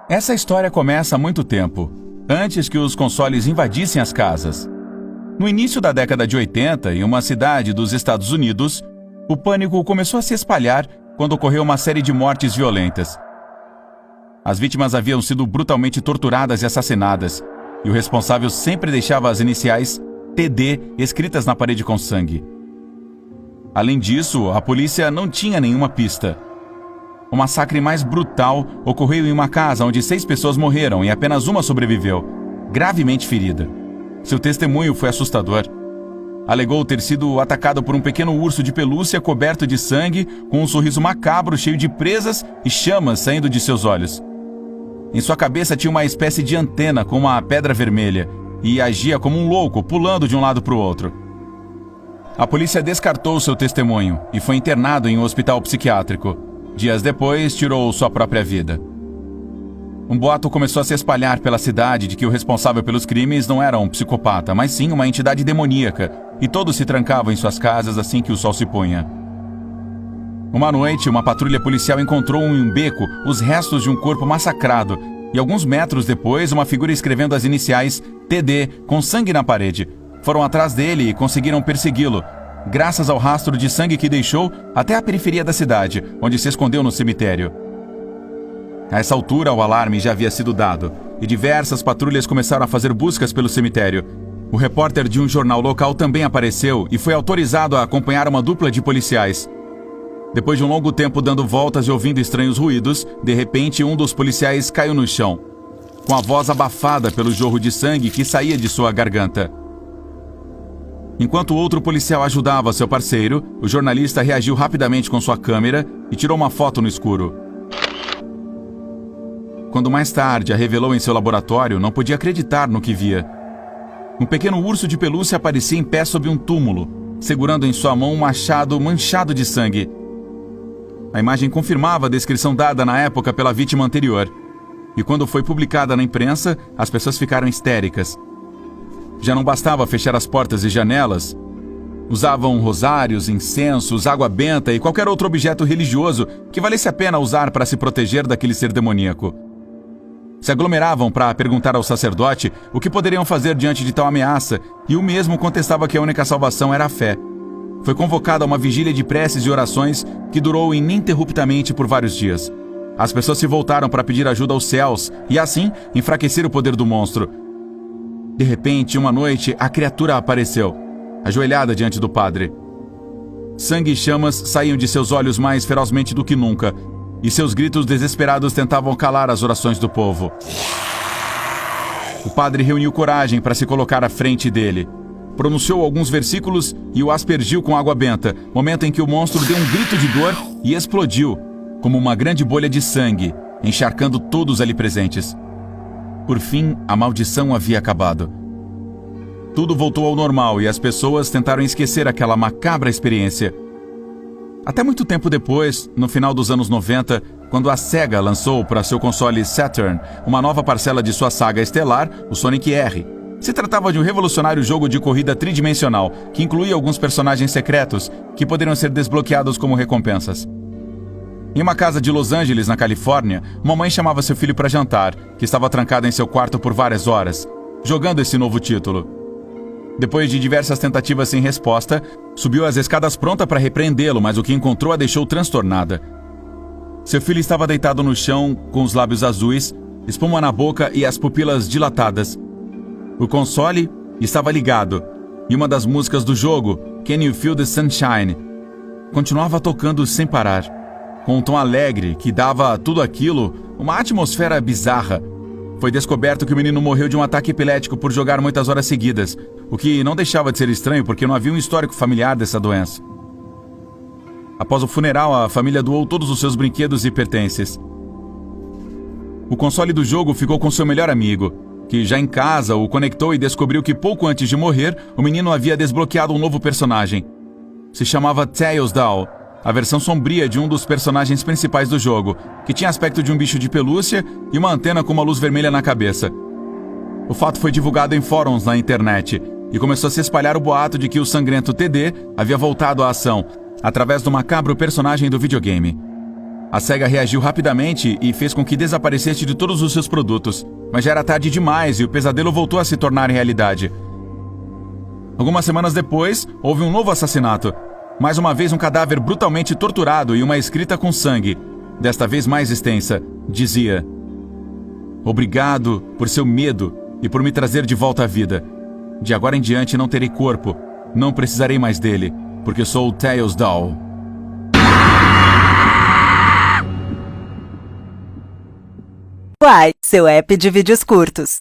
Essa história começa há muito tempo, antes que os consoles invadissem as casas. No início da década de 80, em uma cidade dos Estados Unidos, o pânico começou a se espalhar quando ocorreu uma série de mortes violentas. As vítimas haviam sido brutalmente torturadas e assassinadas, e o responsável sempre deixava as iniciais TD escritas na parede com sangue. Além disso, a polícia não tinha nenhuma pista. O massacre mais brutal ocorreu em uma casa onde 6 pessoas morreram e apenas uma sobreviveu, gravemente ferida. Seu testemunho foi assustador. Alegou ter sido atacado por um pequeno urso de pelúcia coberto de sangue, com um sorriso macabro cheio de presas e chamas saindo de seus olhos. Em sua cabeça tinha uma espécie de antena com uma pedra vermelha e agia como um louco, pulando de um lado para o outro. A polícia descartou seu testemunho e foi internado em um hospital psiquiátrico. Dias depois, tirou sua própria vida. Um boato começou a se espalhar pela cidade de que o responsável pelos crimes não era um psicopata, mas sim uma entidade demoníaca, e todos se trancavam em suas casas assim que o sol se punha. Uma noite, uma patrulha policial encontrou em um beco os restos de um corpo massacrado, e alguns metros depois, uma figura escrevendo as iniciais TD com sangue na parede. Foram atrás dele e conseguiram persegui-lo, graças ao rastro de sangue que deixou até a periferia da cidade, onde se escondeu no cemitério. A essa altura, o alarme já havia sido dado, e diversas patrulhas começaram a fazer buscas pelo cemitério. O repórter de um jornal local também apareceu e foi autorizado a acompanhar uma dupla de policiais. Depois de um longo tempo dando voltas e ouvindo estranhos ruídos, de repente um dos policiais caiu no chão, com a voz abafada pelo jorro de sangue que saía de sua garganta. Enquanto outro policial ajudava seu parceiro, o jornalista reagiu rapidamente com sua câmera e tirou uma foto no escuro. Quando mais tarde a revelou em seu laboratório, não podia acreditar no que via. Um pequeno urso de pelúcia aparecia em pé sob um túmulo, segurando em sua mão um machado manchado de sangue. A imagem confirmava a descrição dada na época pela vítima anterior. E quando foi publicada na imprensa, as pessoas ficaram histéricas. Já não bastava fechar as portas e janelas. Usavam rosários, incensos, água benta e qualquer outro objeto religioso que valesse a pena usar para se proteger daquele ser demoníaco. Se aglomeravam para perguntar ao sacerdote o que poderiam fazer diante de tal ameaça, e o mesmo contestava que a única salvação era a fé. Foi convocada uma vigília de preces e orações que durou ininterruptamente por vários dias. As pessoas se voltaram para pedir ajuda aos céus e, assim, enfraquecer o poder do monstro. De repente, uma noite, a criatura apareceu, ajoelhada diante do padre. Sangue e chamas saíam de seus olhos mais ferozmente do que nunca, e seus gritos desesperados tentavam calar as orações do povo. O padre reuniu coragem para se colocar à frente dele. Pronunciou alguns versículos e o aspergiu com água benta, momento em que o monstro deu um grito de dor e explodiu, como uma grande bolha de sangue, encharcando todos ali presentes. Por fim, a maldição havia acabado. Tudo voltou ao normal e as pessoas tentaram esquecer aquela macabra experiência. Até muito tempo depois, no final dos anos 90, quando a Sega lançou para seu console Saturn uma nova parcela de sua saga estelar, o Sonic R. Se tratava de um revolucionário jogo de corrida tridimensional, que incluía alguns personagens secretos que poderiam ser desbloqueados como recompensas. Em uma casa de Los Angeles, na Califórnia, uma mãe chamava seu filho para jantar, que estava trancado em seu quarto por várias horas, jogando esse novo título. Depois de diversas tentativas sem resposta, subiu as escadas pronta para repreendê-lo, mas o que encontrou a deixou transtornada. Seu filho estava deitado no chão, com os lábios azuis, espuma na boca e as pupilas dilatadas. O console estava ligado, e uma das músicas do jogo, Can You Feel the Sunshine, continuava tocando sem parar, com um tom alegre que dava a tudo aquilo uma atmosfera bizarra. Foi descoberto que o menino morreu de um ataque epilético por jogar muitas horas seguidas, o que não deixava de ser estranho porque não havia um histórico familiar dessa doença. Após o funeral, a família doou todos os seus brinquedos e pertences. O console do jogo ficou com seu melhor amigo, que já em casa o conectou e descobriu que pouco antes de morrer, o menino havia desbloqueado um novo personagem. Se chamava Tails Doll, a versão sombria de um dos personagens principais do jogo, que tinha aspecto de um bicho de pelúcia e uma antena com uma luz vermelha na cabeça. O fato foi divulgado em fóruns na internet e começou a se espalhar o boato de que o sangrento TD havia voltado à ação, através do macabro personagem do videogame. A cega reagiu rapidamente e fez com que desaparecesse de todos os seus produtos. Mas já era tarde demais e o pesadelo voltou a se tornar realidade. Algumas semanas depois, houve um novo assassinato. Mais uma vez um cadáver brutalmente torturado e uma escrita com sangue, desta vez mais extensa, dizia: "Obrigado por seu medo e por me trazer de volta à vida. De agora em diante não terei corpo, não precisarei mais dele, porque sou o Tails Doll." Uai, seu app de vídeos curtos.